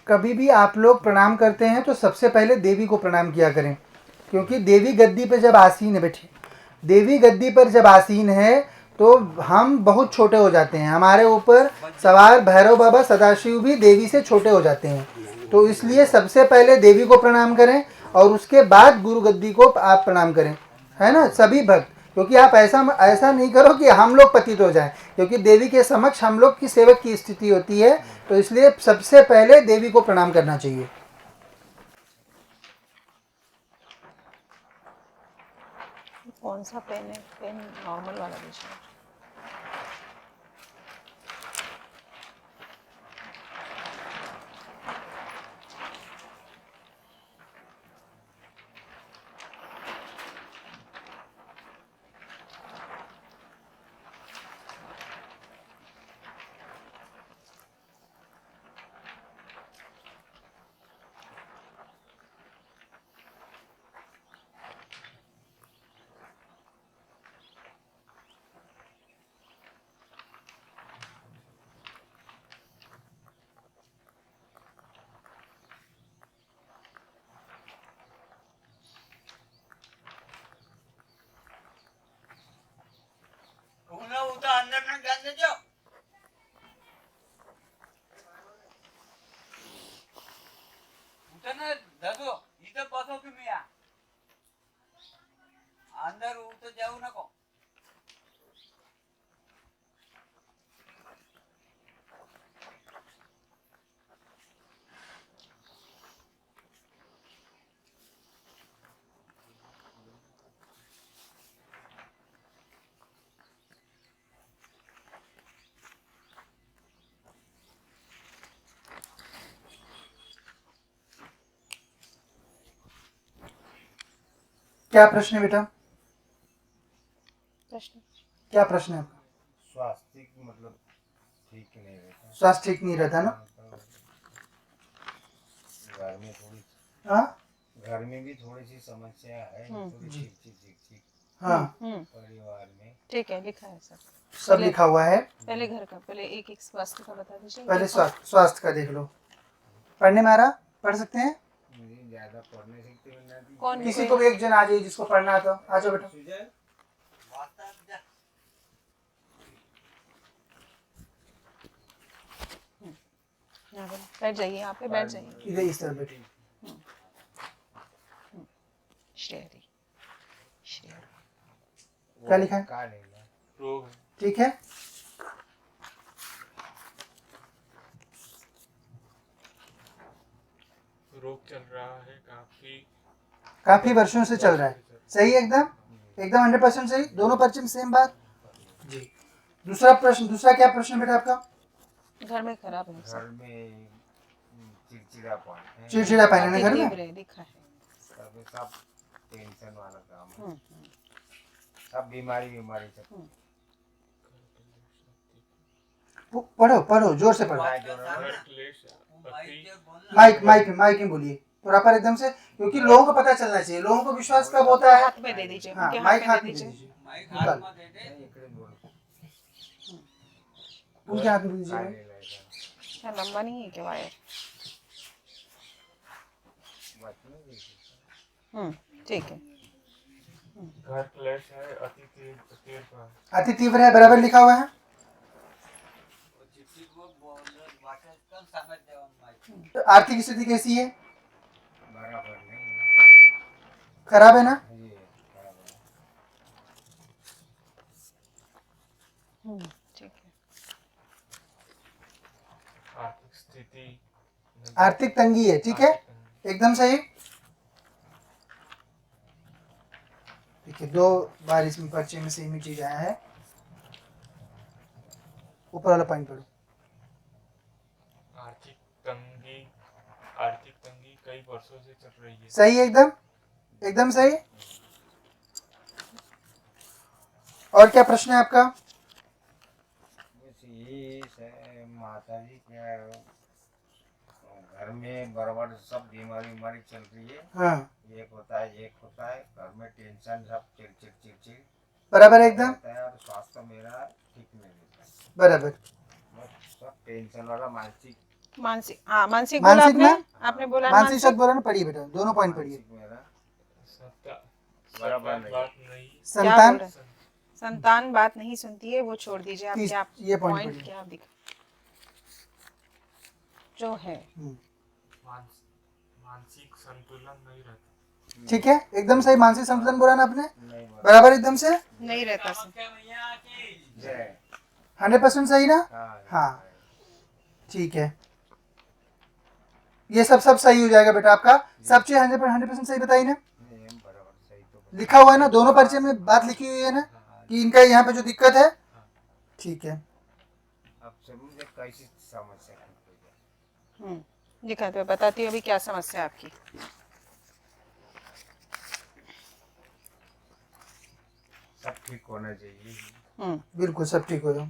कभी भी आप लोग प्रणाम करते हैं तो सबसे पहले देवी को प्रणाम किया करें, क्योंकि देवी गद्दी पर जब आसीन है, बैठिए, देवी गद्दी पर जब आसीन है तो हम बहुत छोटे हो जाते हैं। हमारे ऊपर सवार भैरव बाबा सदाशिव भी देवी से छोटे हो जाते हैं। तो इसलिए सबसे पहले देवी को प्रणाम करें और उसके बाद गुरु गद्दी को आप प्रणाम करें, है ना, सभी भक्त। क्योंकि आप ऐसा नहीं करो कि हम लोग पतित हो जाएं, क्योंकि देवी के समक्ष हम लोग की सेवक की स्थिति होती है। तो इसलिए सबसे पहले देवी को प्रणाम करना चाहिए। कौन सा पेन है? पेन नॉर्मल वाला दीजिए। अंदर ना जाने दो। दादू इथं बसो तुम्ही या अंदर उतर जाऊ नको। क्या प्रश्न है बेटा? प्रश्न क्या प्रश्न है आपका? स्वास्थ्य मतलब ठीक नहीं रहता, स्वास्थ्य ठीक नहीं रहता ना? घर में थोड़ी, हाँ, घर में भी थोड़ी सी समस्या है, थोड़ी चिक हाँ, परिवार में। ठीक है, लिखा है सर। सब लिखा हुआ है। पहले घर का, पहले एक एक स्वास्थ्य का बता दीजिए। पहले स्वास्थ्य का देख लो। पढ़ने में आ रहा? पढ़ सकते हैं? मुझे ज्यादा पढ़ने सीखते नहीं। कौन किसी को भी एक जन आ जाइए जिसको पढ़ना तो आ जाओ बेटा। बैठ जाइए, यहाँ पे बैठ जाइए। इधर इस तरफ बैठिए। श्रेयरी क्या लिखा है? रोग ठीक है, रोग चल रहा है, काफी वर्षों से चल रहा है। सही, एकदम एकदम 100% सही। दोनों पर्चे में सेम बात जी। दूसरा प्रश्न, दूसरा क्या प्रश्न बेटा आपका? घर में खराब है, घर में चिड़चिड़ापन है, चिड़चिड़ापन है ना घर में? लिखा है सब टेंशन वाला काम है, सब बीमारी सब। पढ़ो पढ़ो, जोर से पढ़ो। माइक में बोलिए प्रॉपर एकदम से, क्योंकि लोगों को पता चलना चाहिए। लोगों को विश्वास कब होता है? हाथ में दे दीजिए। हाँ, माइक हाथ में दे दीजिए। निकाल उनके हाथ में दीजिए। क्या लंबा नहीं है क्या वायर? ठीक है। घर क्लेश है, अति तीव्र है, बराबर लिखा हुआ है। तो आर्थिक स्थिति कैसी है? बराबर नहीं, खराब है ना? ठीक है। आर्थिक स्थिति, आर्थिक तंगी है, ठीक है, एकदम सही। ठीक है, 2 बार इसमें पर्चे में सेम ही चीज आया है। ऊपर वाला पॉइंट पढ़ो। आर्थिक तंगी कई वर्षों से चल रही है। सही है, एकदम सही। और क्या प्रश्न है आपका? बस यही है, माता जी क्या घर में बराबर सब बीमारी चल रही है। हाँ एक होता है घर में टेंशन सब चिड़ बराबर एकदम रहता है और स्वास्थ्य मेरा ठीक नहीं रहता है। बराबर। बस सब टेंशन वाला मानसिक मानसिक, हाँ मानसिक बोला मानसिक आपने, ना? आपने बोला मानसिक मानसिक। शब्द बोला ना, पढ़िए बेटा, दोनों पॉइंट पढ़िए। मानसिक मेरा बराबर नहीं। बात नहीं। क्या संतान बोल रहे हैं? संतान बात नहीं सुनती है, वो छोड़ दीजिए। आप क्या ये point पॉइंट पढ़िए। क्या दिखा जो है? मानसिक संतुलन नहीं रहता। ठीक है, एकदम सही। मानसिक संतुलन बोला ना आपने, नहीं बराबर एकदम से नहीं रहता सर। कामाख्या मैया की जय। 100% सही ना? हाँ हाँ ठीक है, ये सब सही हो जाएगा बेटा आपका। सब चीज 100% सही बताई ना, नहीं, हम बराबर सही तो लिखा हुआ है ना, दोनों पर्चे में बात लिखी हुई है ना कि इनका यहाँ पे जो दिक्कत है। ठीक है, अब समझे कैसी समस्या है। दिखाते हुए बताती हूँ अभी क्या समस्या है आपकी। सब ठीक होना चाहिए। बिल्कुल सब ठीक हो जाओ।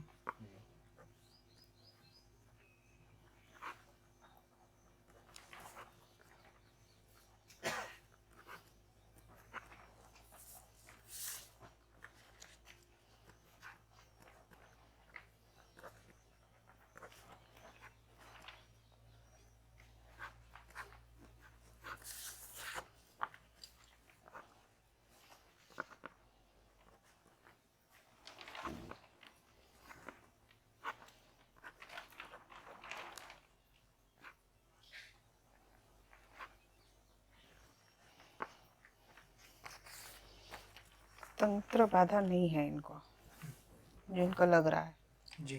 तंत्र बाधा नहीं है इनको, जो इनको लग रहा है। जी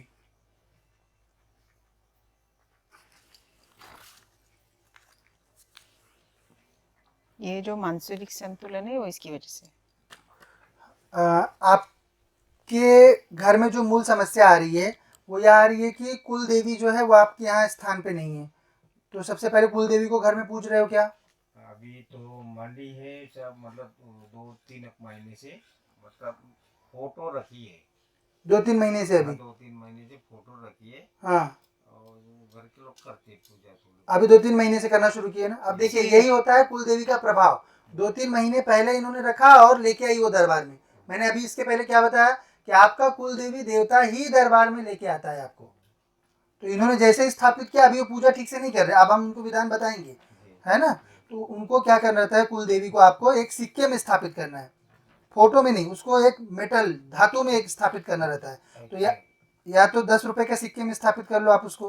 ये जो मानसिक संतुलन है वो इसकी वजह से। आपके घर में जो मूल समस्या आ रही है वो यह आ रही है कि कुल देवी जो है वो आपके यहाँ स्थान पे नहीं है। तो सबसे पहले कुल देवी को घर में पूज रहे हो क्या? अभी तो मंडी है सब, मतलब 2-3 महीने से, मतलब फोटो रखी है। 2-3 महीने से अभी? 2-3 महीने से फोटो रखी है हाँ, और घर के लोग करते हैं पूजा थोड़ी। अभी 2-3 महीने से करना शुरू किए ना। अब देखिए यही होता है कुल देवी का प्रभाव। 2-3 महीने पहले इन्होंने रखा और लेके आई वो दरबार में। मैंने अभी इसके पहले क्या बताया कि आपका कुल देवी देवता ही दरबार में लेके आता है आपको। तो इन्होंने जैसे ही स्थापित किया, अभी वो पूजा ठीक से नहीं कर रहे, अब हम उनको विधान बताएंगे, है ना। तो उनको क्या करना रहता है, कुल देवी को आपको एक सिक्के में स्थापित करना है, फोटो में नहीं, उसको एक मेटल धातु में एक स्थापित करना रहता है। तो या तो 10 रुपए के सिक्के में स्थापित कर लो आप उसको,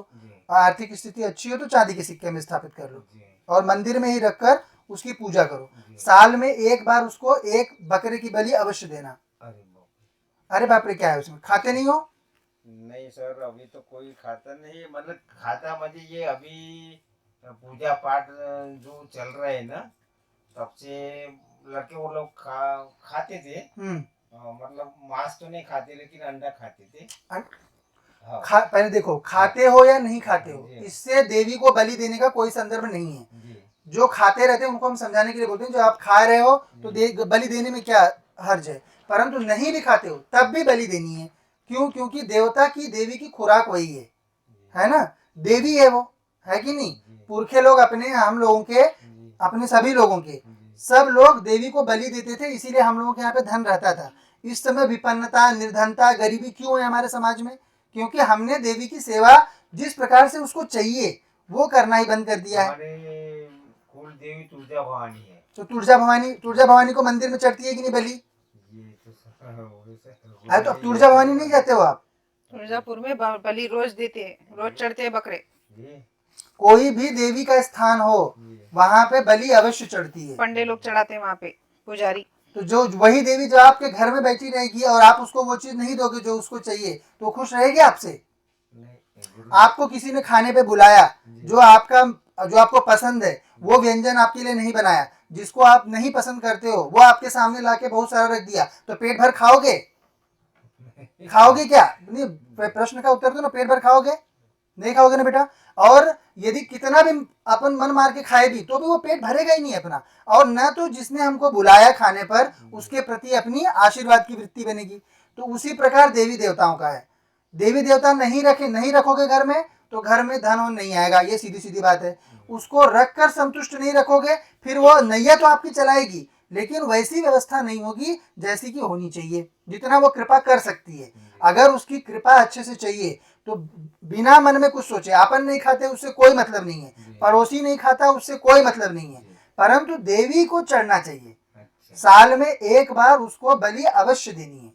और आर्थिक स्थिति अच्छी हो तो चांदी के सिक्के में स्थापित कर लो, और मंदिर में ही रखकर उसकी पूजा करो। साल में एक बार उसको एक बकरे की बलि अवश्य देना। अरे बाप रे, क्या है उसमें, खाते नहीं हो? नहीं सर, अभी तो कोई खाता नहीं, मतलब खाता मुझे ये अभी पूजा पाठ जो चल रहे हैं ना, तब से लड़के वो लोग खाते थे। मतलब मांस तो नहीं खाते लेकिन अंडा खाते थे। हाँ। पहले देखो, खाते हो या नहीं खाते हो, इससे देवी को बलि देने का कोई संदर्भ नहीं है। जो खाते रहते हैं उनको हम समझाने के लिए बोलते हैं, जो आप खा रहे हो तो बलि देने में क्या हर्ज है, परंतु नहीं भी खाते हो तब भी बलि देनी है। क्यों? क्योंकि देवता की, देवी की खुराक वही है ना, देवी है वो, है कि नहीं। पुरखे लोग अपने, हम लोगों के, अपने सभी लोगों के, सब लोग देवी को बलि देते थे, इसीलिए हम लोगों के यहाँ पे धन रहता था। इस समय विपन्नता, निर्धनता, गरीबी क्यों है हमारे समाज में? क्योंकि हमने देवी की सेवा जिस प्रकार से उसको चाहिए वो करना ही बंद कर दिया है। कुल देवी तुलजा भवानी है, तो तुलजा भवानी को मंदिर में चढ़ती है कि नहीं बलि? अरे तो अब तुलजा भवानी नहीं जाते हो आप? तुलजापुर में बलि रोज देते हैं, रोज चढ़ते हैं बकरे। कोई भी देवी का स्थान हो वहां पे बलि अवश्य चढ़ती है। पंडे लोग चढ़ाते हैं वहाँ पे, पुजारी। तो जो वही देवी जो आपके घर में बैठी रहेगी और आप उसको वो चीज नहीं दोगे जो उसको चाहिए, तो खुश रहेगी आपसे? आपको किसी ने खाने पे बुलाया, जो आपको पसंद है वो व्यंजन आपके लिए नहीं बनाया, जिसको आप नहीं पसंद करते हो वो आपके सामने लाके बहुत सारा रख दिया, तो पेट भर खाओगे? खाओगे क्या? नहीं, प्रश्न का उत्तर दो ना, पेट भर खाओगे? नहीं खाओगे ना बेटा। और यदि कितना भी अपन मन मार के खाए भी तो भी वो पेट भरेगा ही नहीं अपना, और न तो जिसने हमको बुलाया खाने पर उसके प्रति अपनी आशीर्वाद की वृत्ति बनेगी। तो उसी प्रकार देवी देवताओं का है। देवी देवता नहीं रखोगे घर में तो घर में धन और नहीं आएगा, ये सीधी सीधी बात है। उसको रख कर संतुष्ट नहीं रखोगे, फिर वो नैया तो आपकी चलाएगी, लेकिन वैसी व्यवस्था नहीं होगी जैसी कि होनी चाहिए, जितना वो कृपा कर सकती है। अगर उसकी कृपा अच्छे से चाहिए तो बिना मन में कुछ सोचे, अपन नहीं खाते उससे कोई मतलब नहीं है, पड़ोसी नहीं खाता उससे कोई मतलब नहीं है, परंतु देवी को चढ़ना चाहिए। अच्छा। साल में एक बार उसको बलि अवश्य देनी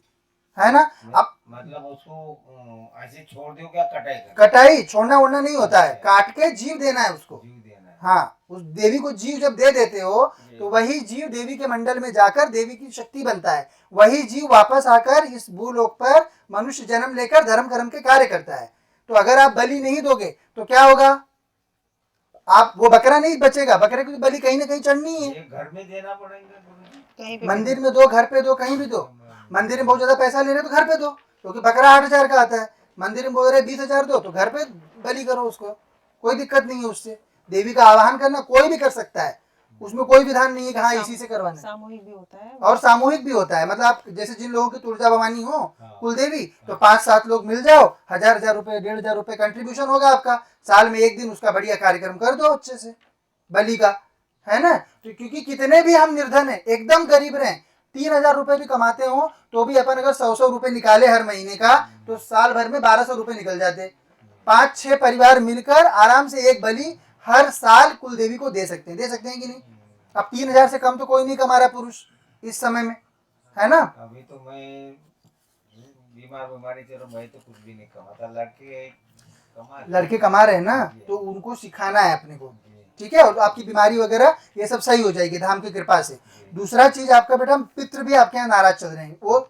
है ना। अब मतलब उसको ऐसे छोड़ दो क्या, कटाई कर कटाई छोड़ना वोड़ना नहीं होता है, काट के जीव देना है उसको। जीव देना है। हाँ, उस देवी को जीव जब दे देते हो तो वही जीव देवी के मंडल में जाकर देवी की शक्ति बनता है, वही जीव वापस आकर इस भूलोक पर मनुष्य जन्म लेकर धर्म कर्म के कार्य करता है। तो अगर आप बलि नहीं दोगे तो क्या होगा, आप वो बकरा नहीं बचेगा, बकरे की बलि कहीं ना कहीं चढ़नी है। ये घर में देना पड़ेगा गुरुजी? कहीं पे मंदिर में दो, घर पे दो, कहीं भी दो। मंदिर में बहुत ज्यादा पैसा ले रहे तो घर पे दो, क्योंकि बकरा 8,000 का आता है, मंदिर में बोल रहे 20,000 दो, तो घर पे बलि करो उसको, कोई दिक्कत नहीं है उससे। देवी का आवाहन करना कोई भी कर सकता है, उसमें कोई विधान नहीं है कि हाँ इसी से करवाना है। सामूहिक भी होता है और सामूहिक भी होता है, मतलब आप जैसे जिन लोगों की तुलजा भवानी हो, हाँ। कुलदेवी, तो 5-7 लोग मिल जाओ, 1,000 रुपए 1,500 रुपए कंट्रीब्यूशन होगा आपका, साल में एक दिन उसका बढ़िया कार्यक्रम कर दो अच्छे से बलि का, है ना। तो क्योंकि कितने भी हम निर्धन है, एकदम गरीब रहे, 3,000 रुपए भी कमाते हो तो भी अपन अगर 100 रुपए निकाले हर महीने का, तो साल भर में 1,200 रुपए निकल जाते। 5-6 परिवार मिलकर आराम से एक बलि हर साल कुलदेवी को दे सकते हैं कि नहीं। अब 3,000 से कम तो कोई नहीं कमा रहा पुरुष इस समय में, है ना। अभी तो मैं बीमारी थे तो मैं तो कुछ भी नहीं कमाता, लड़के कमा रहे हैं ना, तो उनको सिखाना है अपने को, ठीक है। और आपकी बीमारी वगैरह ये सब सही हो जाएगी धाम की कृपा से। दूसरा चीज आपका बेटा, पितृ भी आपके यहाँ नाराज चल रहे हैं, वो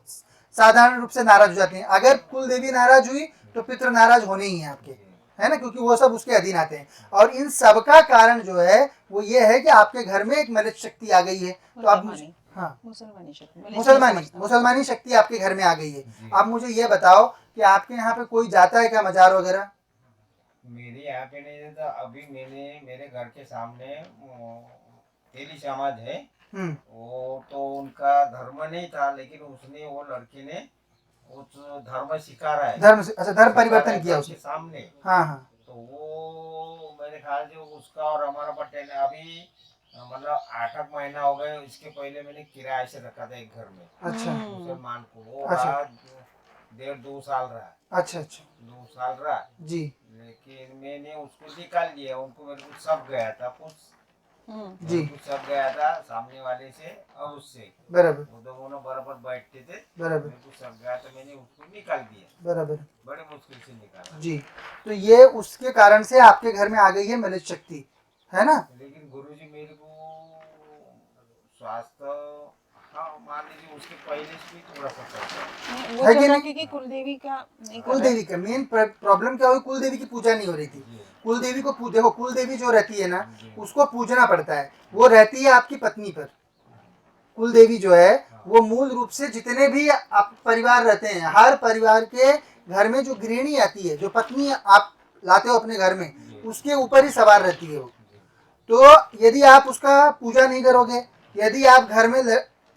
साधारण रूप से नाराज हो जाते हैं। अगर कुल देवी नाराज हुई तो पितृ नाराज होने ही है आपके, है ना, क्योंकि वो सब उसके अधीन आते हैं। और इन सब का कारण जो है वो ये है कि आपके घर में एक मलित शक्ति आ गई है। तो आप मुझे, हाँ, मुसलमानी शक्ति, मुसलमानी शक्ति आपके घर में आ गई है। आप मुझे ये बताओ कि आपके यहाँ पे कोई जाता है क्या मजार वगैरह? मेरे यहाँ पे नहीं रहता। अभी मेरे घर के सामने तेली समाज है, वो तो उनका धर्म नहीं था, लेकिन उसने, वो लड़के ने उस धर्म सिखा रहा है, अच्छा, धर्म परिवर्तन किया उसने सामने। हाँ हाँ। तो वो मेरे ख्याल से उसका और हमारा पटेल अभी मतलब 8 महीना हो गए। इसके पहले मैंने किराए से रखा था एक घर में, अच्छा मुसलमान को। वो अच्छा। रहा 1.5-2 साल रहा। अच्छा 2 साल रहा जी लेकिन मैंने उसको निकाल दिया। उनको मेरे को सब गया था कुछ जी, सब गया था सामने वाले से और उससे, बराबर वो दोनों बराबर बैठते थे। बराबर मेरे को सब गया तो मैंने उसको निकाल दिया, बराबर बड़े मुश्किल से निकाला। जी। तो ये उसके कारण से आपके घर में आ गई है मलित शक्ति, है ना। लेकिन गुरुजी मेरे को स्वास्थ्य, हाँ मान लीजिए उसके पहले से भी थोड़ा सा चलता वो है कि चलो नहीं? क्योंकि कुलदेवी का नहीं कर कुलदेवी का मेन प्रॉब्लम क्या हुई, कुलदेवी की पूजा नहीं हो रही थी। कुलदेवी को देखो, कुलदेवी जो रहती है ना उसको पूजना पड़ता है, वो रहती है आपकी पत्नी पर। कुलदेवी जो है वो मूल रूप से जितने भी आप परिवार रहते हैं, हर परिवार के घर में जो गृहिणी आती है, जो पत्नी आप लाते हो अपने घर में, उसके ऊपर ही सवार रहती है वो। तो यदि आप उसका पूजा नहीं करोगे, यदि आप घर में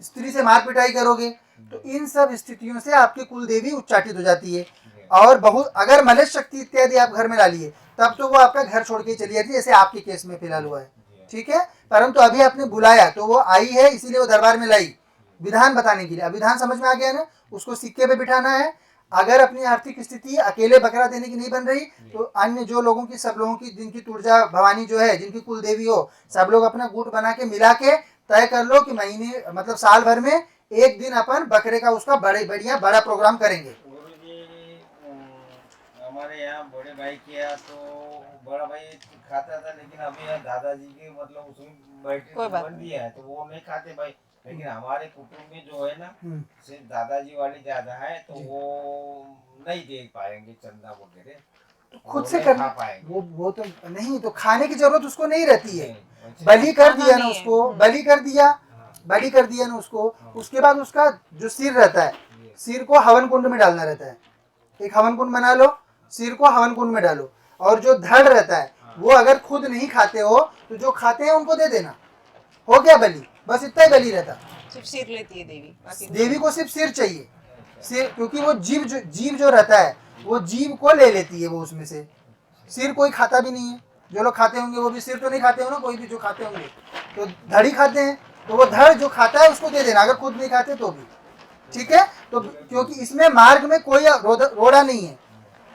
स्त्री से मार पिटाई करोगे, तो इन सब स्थितियों से आपकी कुलदेवी उच्चाटित हो जाती है। और बहुत अगर मलित शक्ति इत्यादि आप घर में डालिए तब तो वो आपका घर छोड़ के चली जाती है, जैसे आपके केस में फिलहाल हुआ है, ठीक है। परंतु अभी आपने बुलाया तो वो आई है, इसीलिए वो दरबार में लाई विधान बताने के लिए। अब विधान समझ में आ गया ना, उसको सिक्के पे बिठाना है। अगर अपनी आर्थिक स्थिति अकेले बकरा देने की नहीं बन रही तो अन्य जो लोगों की, सब लोगों की जिनकी तुलजा भवानी जो है, जिनकी कुल देवी हो, सब लोग अपना गुट बना के मिला के तय कर लो कि महीने मतलब साल भर में एक दिन अपन बकरे का उसका बढ़िया बड़ा प्रोग्राम करेंगे। गुरुजी हमारे यहाँ बड़े भाई के यहाँ तो बड़ा भाई खाता था, लेकिन अभी यहाँ दादाजी के मतलब उसमें बैठे कोई बात बन दिया है तो वो नहीं खाते भाई। लेकिन हमारे कुटुंब में जो है ना, सिर्फ दादाजी वाले ज्यादा है, तो वो नहीं दे पाएंगे चंदा वगैरह, खुद से नहीं करना खा पाएंगे। वो तो नहीं, तो खाने की जरूरत उसको नहीं रहती है। नहीं, बलि कर खाना दिया ना नहीं है। उसको, बलि कर दिया ना उसको। उसके बाद उसका जो सिर रहता है, सिर को हवन कुंड में डालना रहता है। एक हवन कुंड बना लो, सिर को हवन कुंड में डालो, और जो धड़ रहता है वो अगर खुद नहीं खाते हो तो जो खाते हैं उनको दे देना, हो गया बलि। बस इतना ही बलि रहता। सिर्फ सिर लेती है देवी, बाकी देवी को सिर्फ सिर चाहिए, सिर, क्योंकि वो जीव जो रहता है वो जीव को ले लेती है, वो उसमें से सिर कोई खाता भी नहीं है, जो लोग खाते होंगे वो भी सिर तो नहीं खाते हो ना, कोई भी जो खाते होंगे तो धड़ ही खाते हैं, तो वो धड़ जो खाता है उसको दे देना, अगर खुद नहीं खाते तो भी, ठीक है। तो क्योंकि इसमें मार्ग में कोई रोड़ा नहीं है,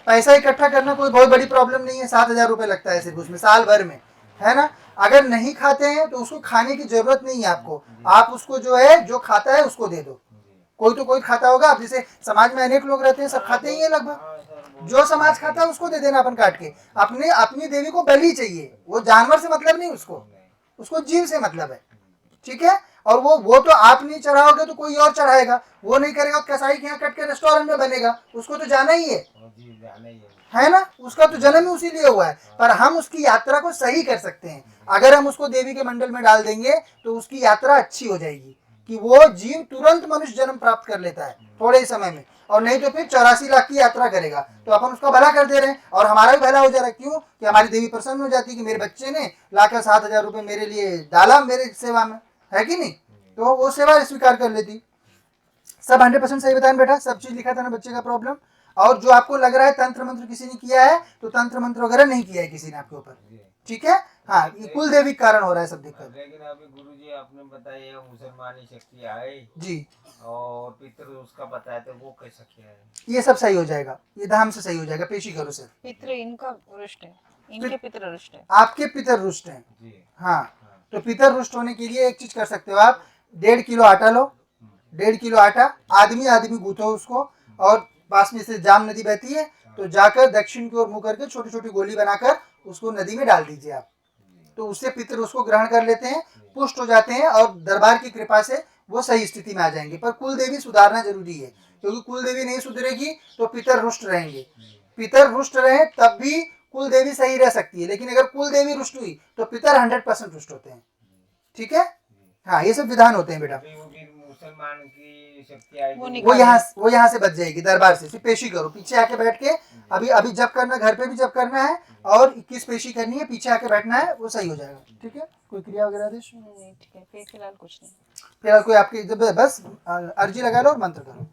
पैसा इकट्ठा करना कोई बहुत बड़ी प्रॉब्लम नहीं है, 7,000 रुपये लगता है सिर्फ उसमें साल भर में, है ना। अगर नहीं खाते हैं तो उसको खाने की जरूरत नहीं है आपको, आप उसको जो है जो खाता है उसको दे दो, कोई तो कोई खाता होगा, आप जैसे समाज में अनेक लोग रहते हैं, सब खाते ही है लगभग, जो समाज खाता है उसको दे देना अपन काट के। अपनी देवी को बलि चाहिए, वो जानवर से मतलब नहीं, उसको जीव से मतलब है, ठीक है। और वो तो आप नहीं चढ़ाओगे तो कोई और चढ़ाएगा, वो नहीं करेगा तो कसाई के यहाँ कट के रेस्टोरेंट में बनेगा, उसको तो जाना ही है ना, उसका तो जन्म ही उसी लिए हुआ है। पर हम उसकी यात्रा को सही कर सकते हैं, अगर हम उसको देवी के मंडल में डाल देंगे तो उसकी यात्रा अच्छी हो जाएगी, कि वो जीव तुरंत मनुष्य जन्म प्राप्त कर लेता है थोड़े ही समय में, और नहीं तो फिर 84 लाख की यात्रा करेगा, तो अपन उसका भला कर दे रहे हैं और हमारा भी भला हो जा रहा है। क्यों? कि हमारी देवी प्रसन्न हो जाती है कि मेरे बच्चे ने लाकर 7,000 रुपये मेरे लिए डाला मेरे सेवा में, है कि नहीं, तो वो सेवा स्वीकार कर लेती। सब 100% सही बताया बेटा, सब चीज लिखा था ना बच्चे का प्रॉब्लम। और जो आपको लग रहा है तंत्र मंत्र किसी ने किया है, तो तंत्र मंत्र वगैरह नहीं किया है किसी ने आपके ऊपर, ठीक है। हाँ, ये कुल देवी के कारण हो रहा है सब दिक्कत। लेकिन अभी गुरुजी आपने बताया मुसलमानी शक्ति आए जी, और पितर उसका बताया तो वो कैसा किया है? ये सब सही हो जाएगा, ये धाम से सही हो जाएगा, पेशी करो सर। पितृ इनका रुष्ट है, इनके पितृ रुष्ट है। आपके पितर रुष्ट हैं, जी हाँ, तो पितर रुष्ट होने के लिए एक चीज कर सकते हो आप, 1.5 किलो आटा लो, 1.5 किलो आटा आदमी गूंथो उसको, और पास में से जाम नदी बहती है तो जाकर दक्षिण की ओर मुंह करके छोटी छोटी गोली बनाकर उसको नदी में डाल दीजिए आप, तो उससे पितर उसको ग्रहण कर लेते हैं, पुष्ट हो जाते हैं और दरबार की कृपा से वो सही स्थिति में आ जाएंगे। पर कुल देवी सुधारना जरूरी है, क्योंकि कुल देवी नहीं सुधरेगी तो पितर रुष्ट रहेंगे, पितर रुष्ट रहे तब भी कुल देवी सही रह सकती है, लेकिन अगर कुल देवी रुष्ट हुई तो पितर 100% रुष्ट होते हैं, ठीक है। हाँ, ये सब विधान होते हैं बेटा। अभी वो फिर मुसलमान की शक्ति आई वो तो निकाल वो यहाँ से बच जाएगी दरबार से। फिर पेशी करो, पीछे आके बैठ के, अभी जब करना घर पे भी जब करना है, और 21 पेशी करनी है, पीछे आके बैठना है, वो सही हो जाएगा, ठीक है। कोई क्रिया वगैरह आदेश नहीं, ठीक है, फिलहाल कुछ नहीं। फिलहाल कोई आपकी जब बस अर्जी लगा लो और मंत्र करो।